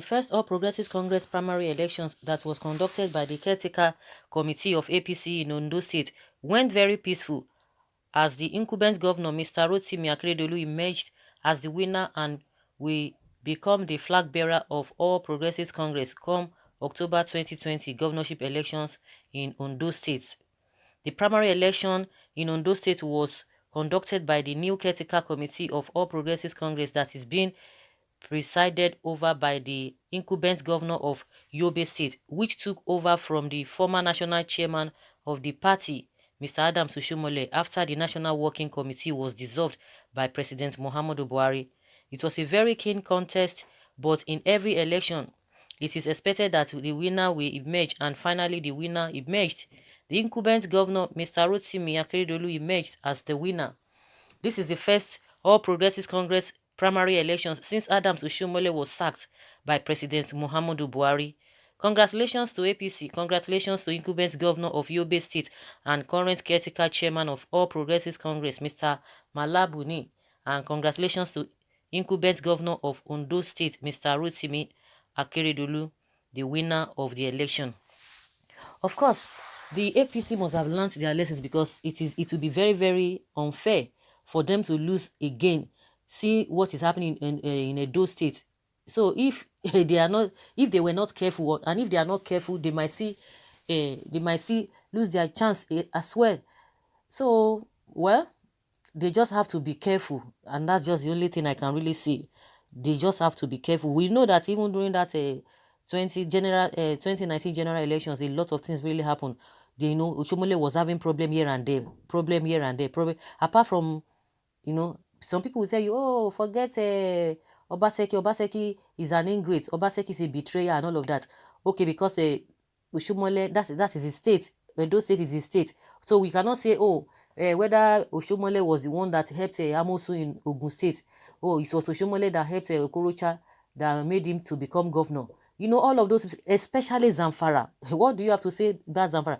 first All Progressives Congress primary elections that was conducted by the caretaker committee of APC in Ondo State went very peaceful as the incumbent governor, Mr. Rotimi Akeredolu, emerged as the winner and will become the flag bearer of All Progressives Congress come October 2020 governorship elections in Ondo State. The primary election in Ondo State was conducted by the new caretaker committee of All Progressives Congress that is being presided over by the incumbent governor of Yobe State, which took over from the former national chairman of the party, Mr. Adams Oshiomole, after the National Working Committee was dissolved by President Muhammadu Buhari. It was a very keen contest, but in every election, it is expected that the winner will emerge, and finally the winner emerged. The incumbent governor, Mr. Rotimi Akeredolu, emerged as the winner. This is the first All Progressives Congress primary elections since Adams Oshiomole was sacked by President Muhammadu Buhari. Congratulations to APC, congratulations to incumbent governor of Yobe State and current caretaker chairman of All Progressives Congress, Mr. Malabuni, and congratulations to incumbent governor of Ondo State, Mr. Rotimi Akeredolu, the winner of the election. Of course, the APC must have learned their lessons because it will be very, very unfair for them to lose again. See what is happening in Edo State. So if if they were not careful, and if they are not careful, they might see lose their chance as well. So well, they just have to be careful, and that's just the only thing I can really see. They just have to be careful. We know that even during that 2019 general elections, a lot of things really happened. They know Oshiomole was having problem here and there, problem. Apart from, some people will tell you, oh, forget Obaseki is an ingrate, Obaseki is a betrayer and all of that. Okay, because Oshiomole, that is his state. Edo State is his state. So we cannot say, oh, whether Oshiomole was the one that helped Amosu in Ogun State. Oh, it was Oshiomole that helped Okorocha that made him to become governor. All of those, especially Zamfara. What do you have to say about Zamfara?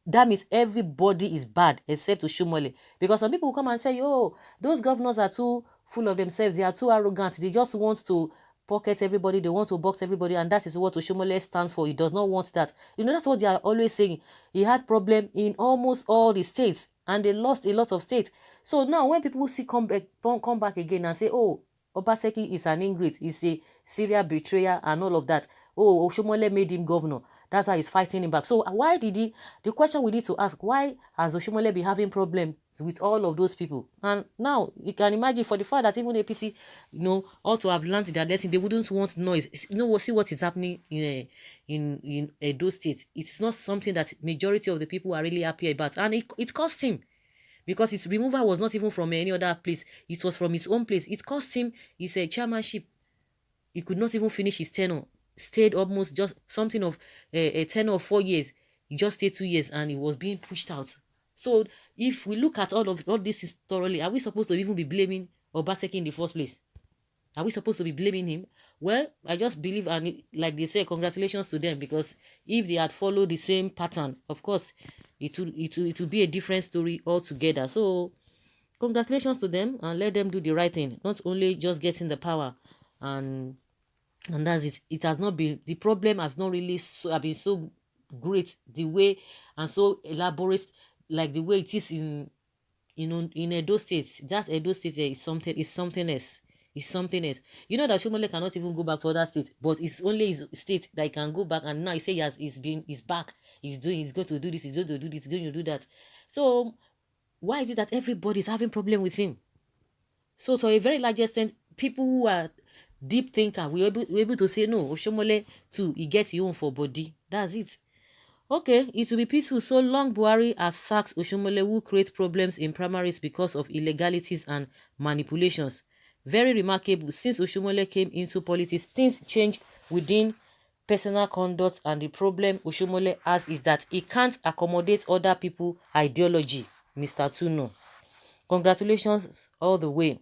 That means everybody is bad except Oshiomole. Because some people will come and say, oh, those governors are too full of themselves. They are too arrogant. They just want to pocket everybody. They want to box everybody. And that is what Oshiomole stands for. He does not want that. That's what they are always saying. He had problem in almost all the states. And they lost a lot of states. So now when people come back again and say, oh, Obaseki is an ingrate, he's a serial betrayer and all of that. Oh, Oshiomole made him governor. That's why he's fighting him back. So why did he? The question we need to ask, why has Oshiomole been having problems with all of those people? And now you can imagine for the fact that even APC, ought to have learned their lesson. They wouldn't want noise. See what is happening in Edo State. It's not something that majority of the people are really happy about, and it cost him. Because his removal was not even from any other place. It was from his own place. It cost him his chairmanship. He could not even finish his tenure. Stayed almost just something of a tenure of 4 years. He just stayed 2 years and he was being pushed out. So if we look at all this thoroughly, are we supposed to even be blaming Obaseki in the first place? Are we supposed to be blaming him? Well, I just believe, and like they say, congratulations to them, because if they had followed the same pattern, of course, it would be a different story altogether. So congratulations to them, and let them do the right thing. Not only just getting the power, and that's it. It has not been, the problem has not really been so great the way and so elaborate like the way it is in Edo State. That Edo State is something else. It's something else. You know that Oshiomole cannot even go back to other states, but it's only his state that he can go back, and now he say he's back. He's going to do this, he's going to do this, he's going to do that. So why is it that everybody is having problem with him? So to a very large extent, people who are deep thinker, we're able to say, no, Oshiomole too, he gets his own for body. That's it. Okay, it will be peaceful so long Buhari has sacked Oshiomole, who creates problems in primaries because of illegalities and manipulations. Very remarkable. Since Oshiomole came into politics, things changed within personal conduct, and the problem Oshiomole has is that he can't accommodate other people's ideology. Mr. Tuno, congratulations all the way.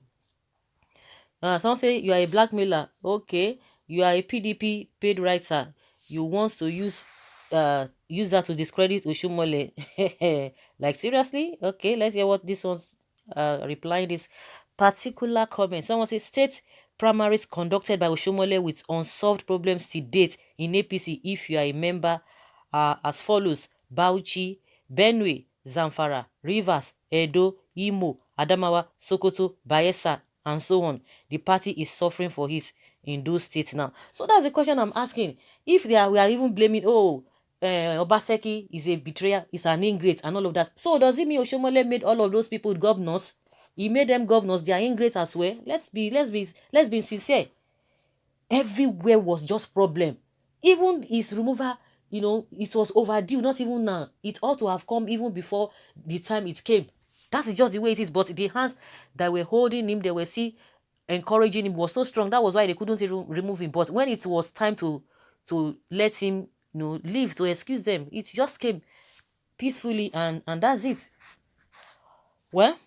Some say you are a blackmailer. Okay, you are a PDP paid writer. You want to use that to discredit Oshiomole. Like, seriously? Okay, let's hear what this one's replying this particular comment. Someone says, state primaries conducted by Oshomole with unsolved problems to date in APC, if you are a member, are as follows: Bauchi, Benue, Zamfara, Rivers, Edo, Imo, Adamawa, Sokoto, Bayelsa, and so on. The party is suffering for it in those states now. So that's the question I'm asking. If we are even blaming, oh, Obaseki is a betrayer, is an ingrate, and all of that. So does it mean Oshomole made all of those people governors? He made them governors. They are ingrate as well. Let's be sincere. Everywhere was just problem. Even his removal, it was overdue. Not even now. It ought to have come even before the time it came. That is just the way it is. But the hands that were holding him, they were still encouraging him, was so strong. That was why they couldn't even remove him. But when it was time to let him, leave, to excuse them, it just came peacefully, and that's it. Well,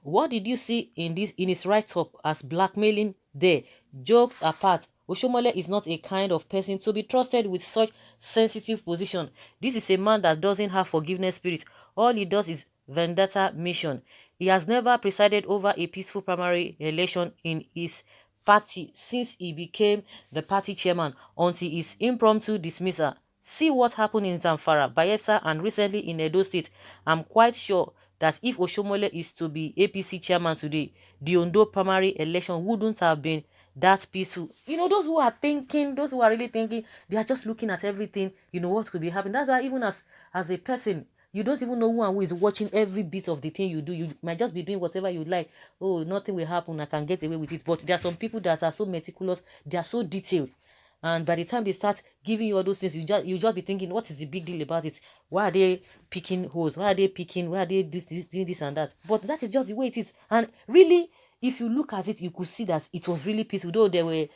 what did you see in his write-up as blackmailing there? Jokes apart, Oshomole is not a kind of person to be trusted with such sensitive position. This is a man that doesn't have forgiveness spirit. All he does is vendetta mission. He has never presided over a peaceful primary election in his party since he became the party chairman until his impromptu dismissal. See what happened in Zamfara, Bayelsa, and recently in Edo State. I'm quite sure that if Oshomole is to be APC chairman today, the Ondo primary election wouldn't have been that peaceful. Those who are thinking, those who are really thinking, they are just looking at everything, what could be happening. That's why even as a person, you don't even know who and who is watching every bit of the thing you do. You might just be doing whatever you like. Oh, nothing will happen. I can get away with it. But there are some people that are so meticulous. They are so detailed. And by the time they start giving you all those things, you just be thinking, what is the big deal about it? Why are they picking holes? Why are they picking? Why are they doing this and that? But that is just the way it is. And really, if you look at it, you could see that it was really peaceful. Though there were,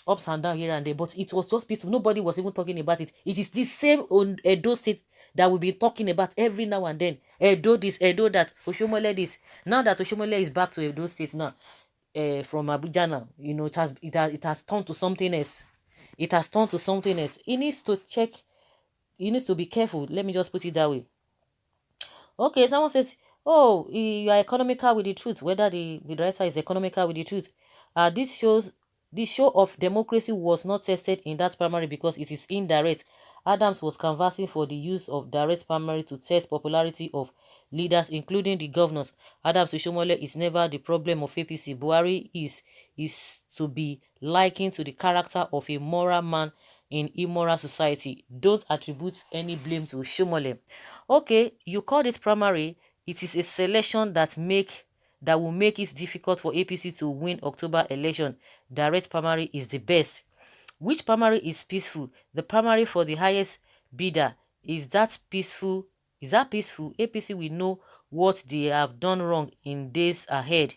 ups and downs here and there, but it was just peaceful. Nobody was even talking about it. It is the same on Edo State that we'll be talking about every now and then. Edo this, Edo that, Oshomole this. Now that Oshomole is back to Edo State now, from Abuja now, it has turned to something else. It has turned to something else. He needs to check. He needs to be careful. Let me just put it that way. Okay, someone says, oh, you are economical with the truth. Whether the writer is economical with the truth. This shows the show of democracy was not tested in that primary because it is indirect. Adams was canvassing for the use of direct primary to test popularity of leaders, including the governors. Adams Oshomole is never the problem of APC. Buhari is to be likened to the character of a moral man in immoral society. Don't attribute any blame to Oshomole. Okay, you called it primary. It is a selection that will make it difficult for APC to win October election. Direct primary is the best. Which primary is peaceful? The primary for the highest bidder. Is that peaceful? APC will know what they have done wrong in days ahead.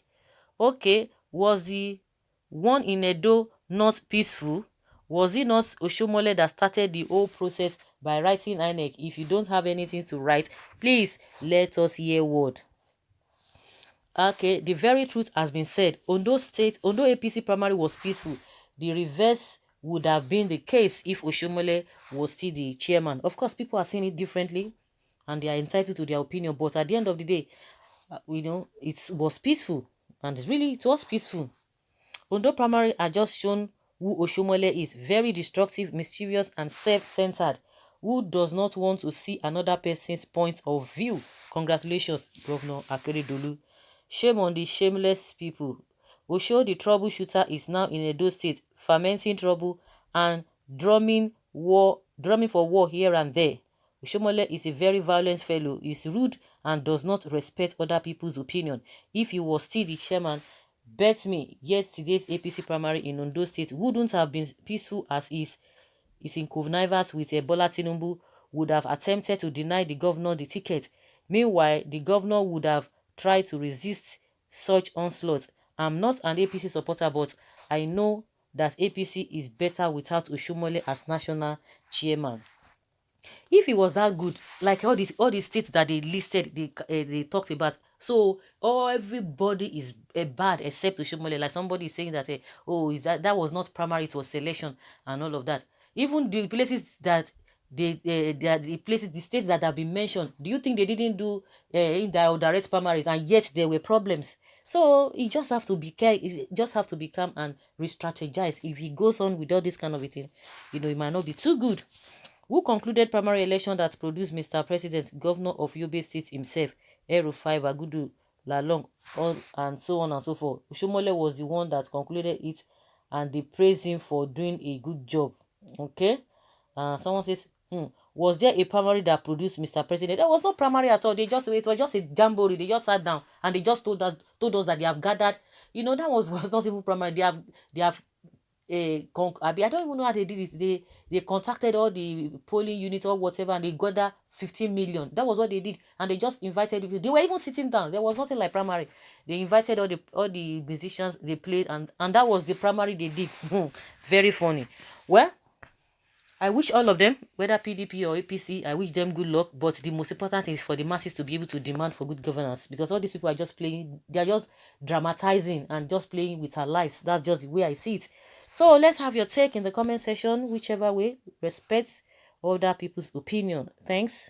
Okay, was the one in Edo not peaceful? Was it not Oshomole that started the whole process by writing INEC? If you don't have anything to write, please let us hear word. Okay, the very truth has been said. Ondo APC primary was peaceful. The reverse would have been the case if Oshomole was still the chairman. Of course, people are seeing it differently and they are entitled to their opinion. But at the end of the day, it was peaceful. And it was peaceful. Ondo primary are just shown who Oshomole is. Very destructive, mischievous, and self-centered. Who does not want to see another person's point of view? Congratulations, Governor Akeredolu. Shame on the shameless people. Osho, the troubleshooter, is now in Edo State, fermenting trouble and drumming for war here and there. Oshomole is a very violent fellow, is rude and does not respect other people's opinion. If he was still the chairman, bet me yesterday's APC primary in Ondo State wouldn't have been peaceful as is in connivance with Bola Tinubu would have attempted to deny the governor the ticket. Meanwhile, the governor would have tried to resist such onslaught. I'm not an APC supporter, but I know that APC is better without Oshomole as national chairman. If he was that good, like all the states that they listed, they talked about, so everybody is bad except Oshomole. Like somebody is saying that, oh, is that was not primary, it was selection and all of that. Even the places that the states that have been mentioned, do you think they didn't do indirect primaries and yet there were problems? So he just have to be care, he just have to be calm and re-strategize. If he goes on with all this kind of a thing, it might not be too good. Who concluded primary election that produced Mr. President, Governor of Yobe State himself, El-Rufai, Bagudu, Lalong, and so on and so forth. Oshiomole was the one that concluded it, and they praised him for doing a good job. Okay? Someone says, was there a primary that produced Mr. President? There was no primary at all. It was just a jamboree. They just sat down and they just told us that they have gathered. That was not even primary. They have I don't even know how they did it. They contacted all the polling units or whatever, and they got that 15 million. That was what they did, and they just invited people. They were even sitting down. There was nothing like primary. They invited all the musicians. They played, and that was the primary they did. Very funny. Well, I wish all of them, whether PDP or APC, I wish them good luck. But the most important thing is for the masses to be able to demand for good governance, because all these people are just playing, they are just dramatizing and just playing with our lives. That's just the way I see it. So let's have your take in the comment section, whichever way. Respect other people's opinion. Thanks.